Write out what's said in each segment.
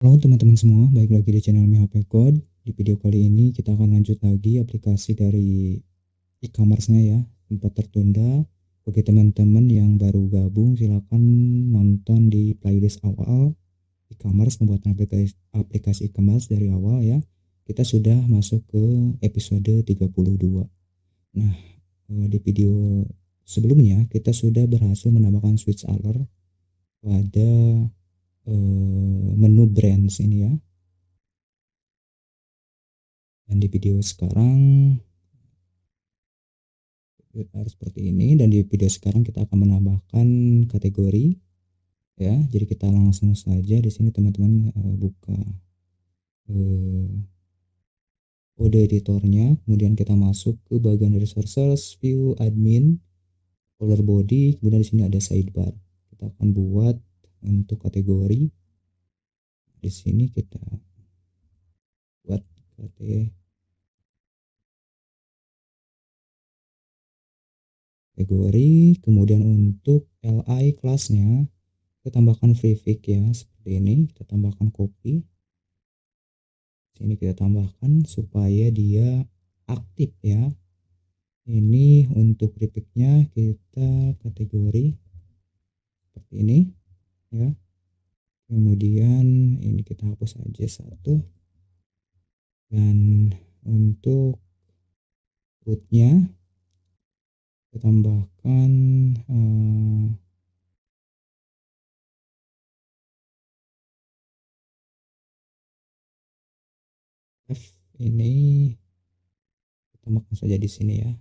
Halo teman-teman semua, baik lagi di channel Mi HP Code. Di video kali ini kita akan lanjut lagi aplikasi dari e-commerce-nya ya, sempat tertunda. Bagi teman-teman yang baru gabung, silakan nonton di playlist awal e-commerce, pembuatan aplikasi e-commerce dari awal ya. Kita sudah masuk ke episode 32. Nah, di video sebelumnya kita sudah berhasil menambahkan switch alert pada menu brands ini ya. Dan di video sekarang harus seperti ini, dan di video sekarang kita akan menambahkan kategori ya. Jadi kita langsung saja di sini teman-teman buka kode editornya, kemudian kita masuk ke bagian dari sources, view, admin, folder body, kemudian di sini ada sidebar. Kita akan buat untuk kategori. Di sini kita buat kategori, kemudian untuk li kelasnya kita tambahkan prefix ya, seperti ini. Kita tambahkan copy, sini kita tambahkan supaya dia aktif ya. Ini untuk prefixnya kita kategori seperti ini ya. Kemudian ini kita hapus aja satu, dan untuk rootnya kita tambahkan F. Ini kita tambahkan saja di sini ya.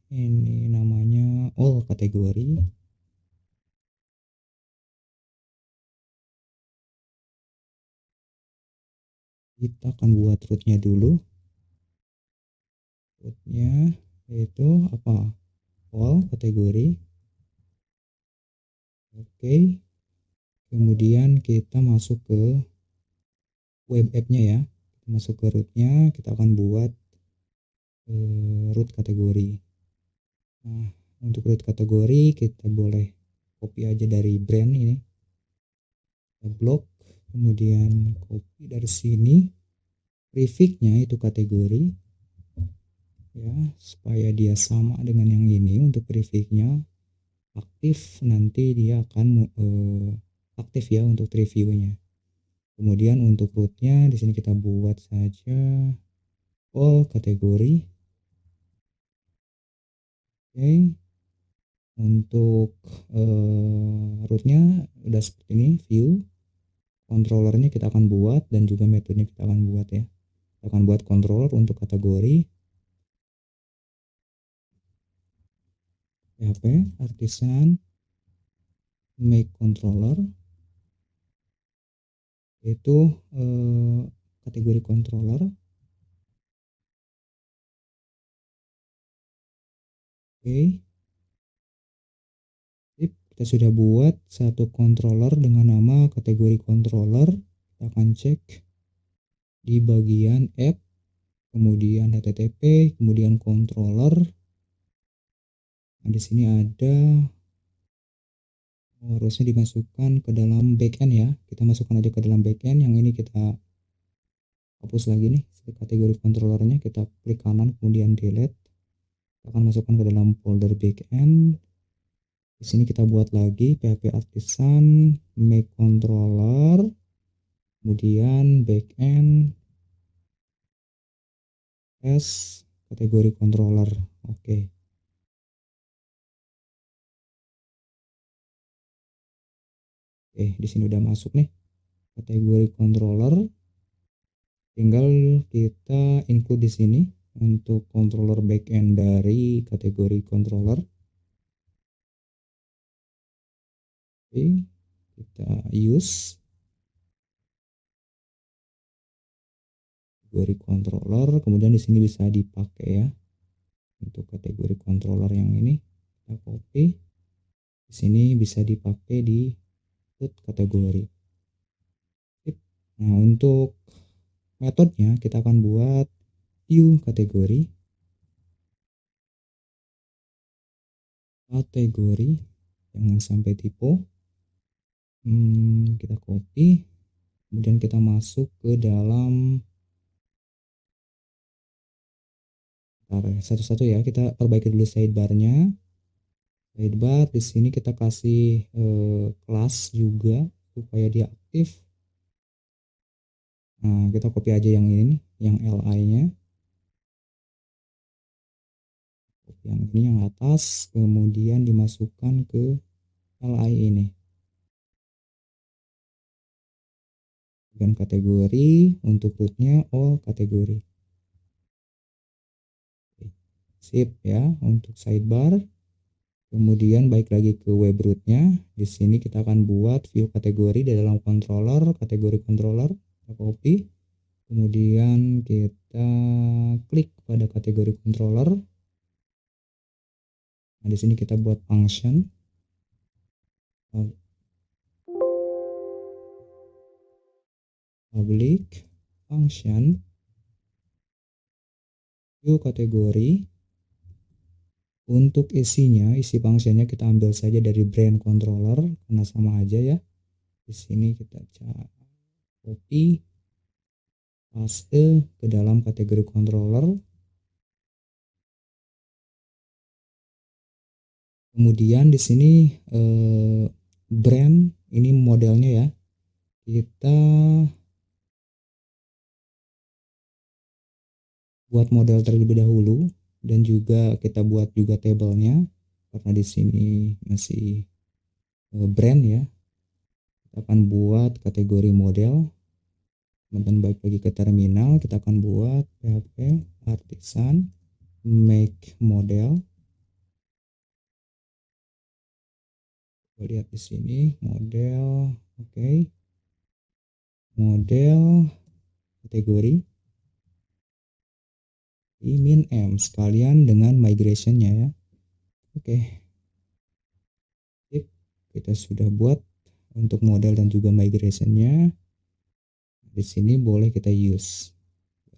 Ini namanya all kategori. Kita akan buat rootnya dulu. Rootnya yaitu apa? All kategori. Oke, kemudian kita masuk ke web app-nya ya. Kita masuk ke rootnya, kita akan buat root kategori. Nah, untuk root kategori kita boleh copy aja dari brand ini, kita blok, kemudian copy dari sini prefixnya itu kategori ya, supaya dia sama dengan yang ini. Untuk prefixnya aktif, nanti dia akan aktif ya untuk reviewnya. Kemudian untuk rootnya di sini kita buat saja all kategori. Oke, untuk rootnya udah seperti ini. View, controllernya kita akan buat, dan juga metodenya kita akan buat ya. Kita akan buat controller untuk kategori PHP artisan make controller, itu kategori controller. Oke, kita sudah buat satu controller dengan nama kategori controller. Kita akan cek di bagian app, kemudian http, kemudian controller. Nah, di sini ada, harusnya dimasukkan ke dalam backend ya. Kita masukkan aja ke dalam backend. Yang ini kita hapus lagi nih kategori controllernya. Kita klik kanan kemudian delete. Kita akan masukkan ke dalam folder backend. Di sini kita buat lagi PHP artisan make controller, kemudian backend as kategori controller. Oke. Oke, di sini udah masuk nih kategori controller. Tinggal kita include di sini untuk controller backend dari kategori controller. Oke, kita use kategori controller, kemudian di sini bisa dipakai ya untuk kategori controller yang ini. Kita copy, di sini bisa dipakai di root kategori. Nah, untuk metodenya kita akan buat view kategori jangan sampai typo. Kita copy, kemudian kita masuk ke dalam satu-satu ya, kita perbaiki dulu sidebarnya. Sidebar di sini kita kasih kelas juga supaya dia aktif. Nah, kita copy aja yang ini nih, yang li-nya. Copy yang ini yang atas, kemudian dimasukkan ke li ini. Dan kategori untuk rootnya all kategori. Sip ya untuk sidebar. Kemudian balik lagi ke web rootnya. Di sini kita akan buat view kategori di dalam controller, kategori controller. Kita copy. Kemudian kita klik pada kategori controller. Nah, di sini kita buat function. Public function view kategori. Untuk isinya, isi functionnya kita ambil saja dari brand controller karena sama aja ya. Di sini kita copy, paste ke dalam kategori controller. Kemudian di sini brand ini modelnya ya. Kita buat model terlebih dahulu dan juga kita buat juga tabelnya karena di sini masih brand ya. Kita akan buat kategori model. Teman-teman balik lagi ke terminal, kita akan buat php artisan make model. Lihat di sini model, oke. Model kategori min m sekalian dengan migrationnya ya. Oke. Kita sudah buat untuk model dan juga migrationnya. Di sini boleh kita use.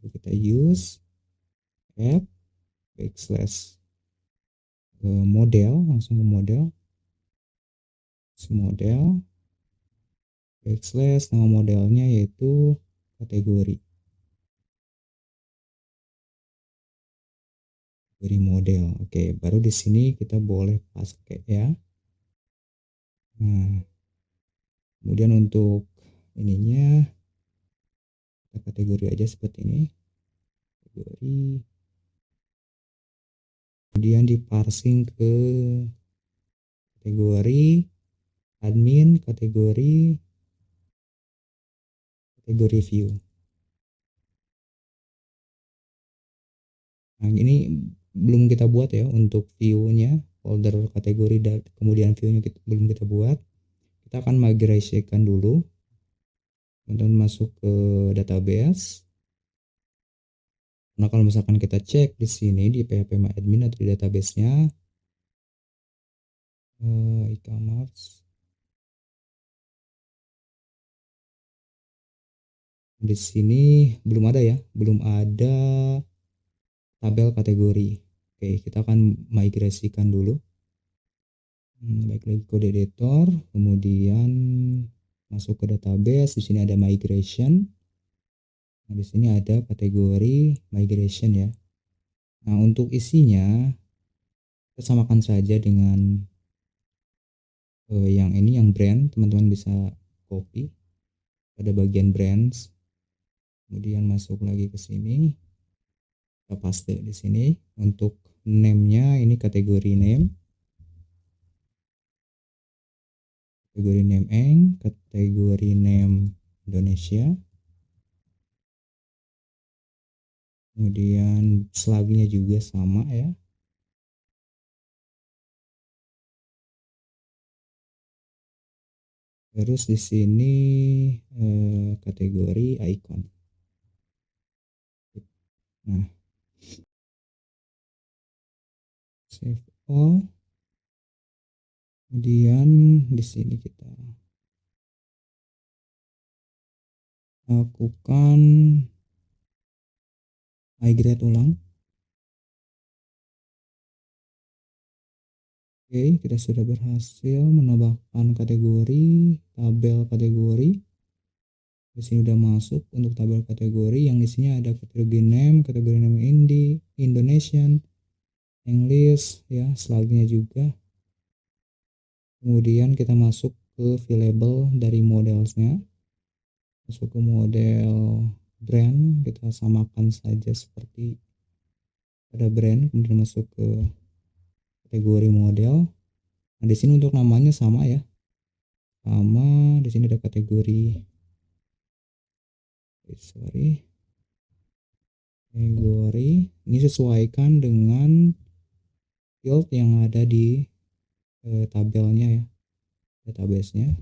Kita use app backslash model, langsung ke model. Model backslash nama modelnya yaitu kategori model. Oke, baru di sini kita boleh pakai ya. Nah, kemudian untuk ininya kita kategori aja seperti ini. Kategori. Kemudian diparsing ke kategori admin, kategori view. Nah, ini belum kita buat ya untuk view-nya, folder kategori dan kemudian view-nya belum kita buat. Kita akan migrasikan dulu. Teman-teman masuk ke database. Nah, kalau misalkan kita cek di sini di php-admin atau di database-nya e-commerce. Di sini belum ada ya, belum ada tabel kategori. Oke, kita akan migrasikan dulu. Baik lagi kode editor, kemudian masuk ke database. Di sini ada migration. Nah, di sini ada kategori migration ya. Nah, untuk isinya kita samakan saja dengan yang ini, yang brand. Teman-teman bisa copy pada bagian brands. Kemudian masuk lagi ke sini. Kita paste di sini. Untuk name-nya ini kategori name. Kategori name eng, kategori name Indonesia. Kemudian slagnya juga sama ya. Terus di sini kategori icon. Nah, save all. Kemudian di sini kita lakukan migrate ulang. Oke, kita sudah berhasil menambahkan kategori, tabel kategori. Di sini udah masuk untuk tabel kategori yang isinya ada kategori name Indie, Indonesian, English, ya, selanjutnya juga. Kemudian kita masuk ke view label dari modelsnya. Masuk ke model brand, kita samakan saja seperti pada brand, kemudian masuk ke kategori model. Nah, di sini untuk namanya sama ya. Sama, di sini ada kategori. Kategori ini sesuaikan dengan field yang ada di tabelnya ya, database-nya.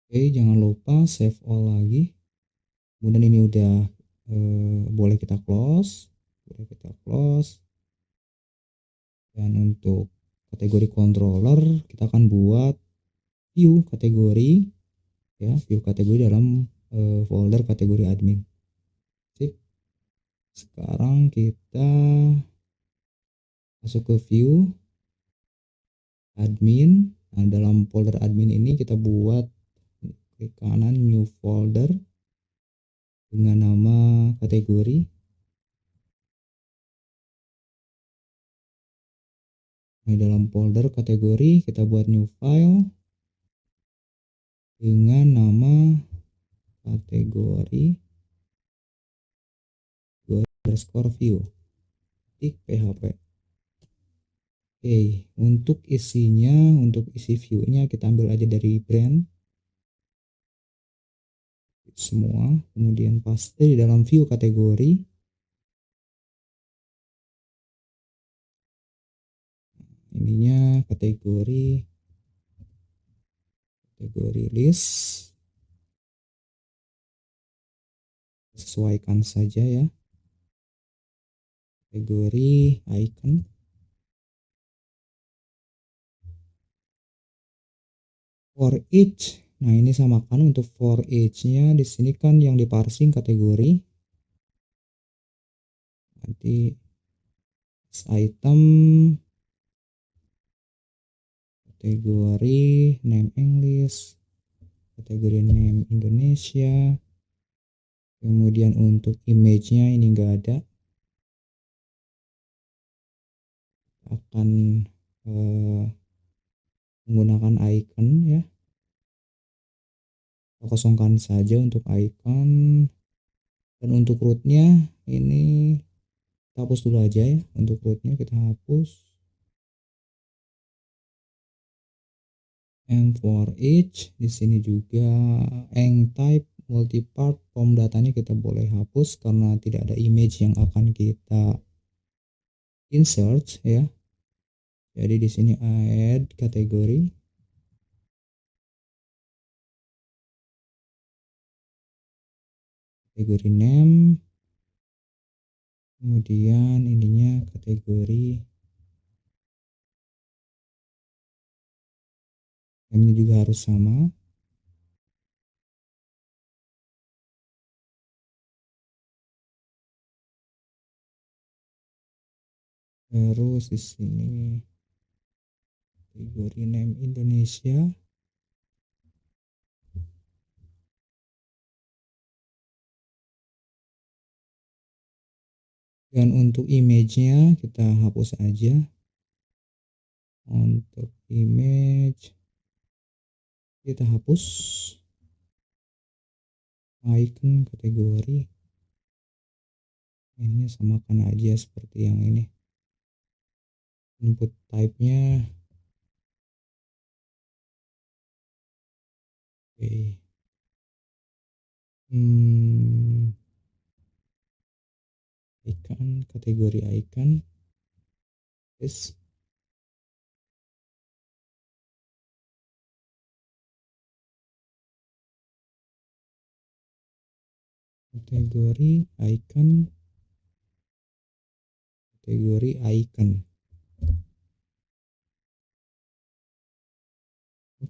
Oke, jangan lupa save all lagi. Kemudian ini udah boleh kita close, dan untuk kategori controller kita akan buat view kategori ya, view kategori dalam folder kategori admin. Sip. Sekarang kita masuk ke view admin. Nah, dalam folder admin ini kita buat klik kanan new folder dengan nama kategori. Nah, dalam folder kategori kita buat new file dengan nama kategori underscore view php. Oke, untuk isinya, untuk isi view-nya kita ambil aja dari brand semua, kemudian paste di dalam view kategori. Ininya kategori list, sesuaikan saja ya. Kategori icon, for each. Nah, ini samakan untuk for each-nya. Di sini kan yang diparsing kategori. Nanti item kategori name English, kategori name Indonesia. Kemudian untuk image-nya ini enggak ada. Akan menggunakan icon ya. Kita kosongkan saja untuk icon. Dan untuk rootnya ini kita hapus dulu aja ya. Untuk rootnya kita hapus. And for each di sini juga eng type multipart form datanya kita boleh hapus karena tidak ada image yang akan kita insert ya. Jadi di sini add kategori. Kategori name. Kemudian ininya kategori name-nya juga harus sama. Terus di sini kategori name Indonesia. Dan untuk image-nya kita hapus aja. Untuk image kita hapus. Icon kategori ini samakan aja seperti yang ini. Input type-nya oke. Icon kategori icon. Yes. Kategori icon. Kategori icon.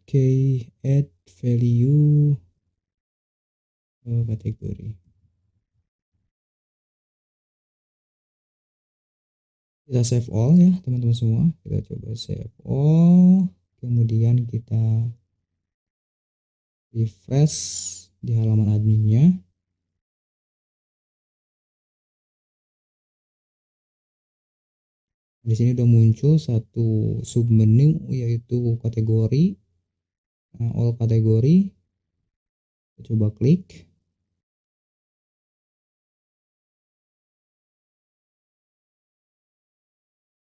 Oke, add value kategori. Kita save all ya teman-teman semua. Kita coba save all. Kemudian kita refresh di halaman adminnya. Di sini udah muncul satu submenu yaitu kategori. Nah, all kategori. Kita coba klik.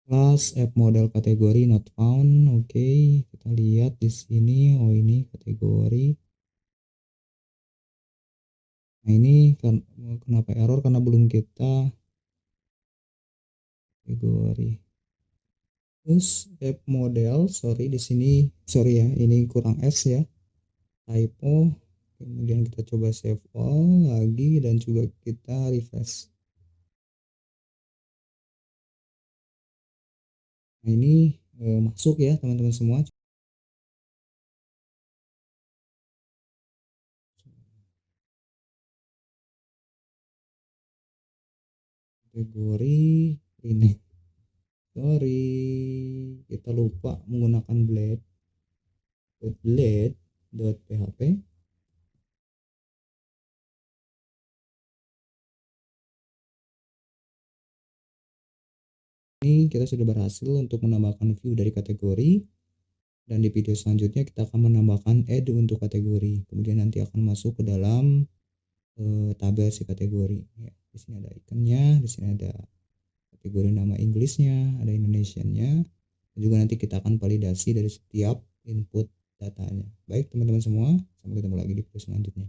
Class app model kategori not found. Oke, kita lihat di sini. Oh, ini kategori. Nah, ini kenapa error? Karena belum kita kategori. Terus app model, sorry di sini, sorry ya, ini kurang S ya, typo. Kemudian kita coba save all lagi dan juga kita refresh. Nah, ini masuk ya teman-teman semua. Kategori ini, sorry kita lupa menggunakan blade.php. Ini kita sudah berhasil untuk menambahkan view dari kategori, dan di video selanjutnya kita akan menambahkan add untuk kategori, kemudian nanti akan masuk ke dalam tabel si kategori ya. Di sini ada ikonnya, di sini ada kategori nama Inggrisnya, ada Indonesiannya, dan juga nanti kita akan validasi dari setiap input datanya. Baik teman-teman semua, sampai ketemu lagi di video selanjutnya.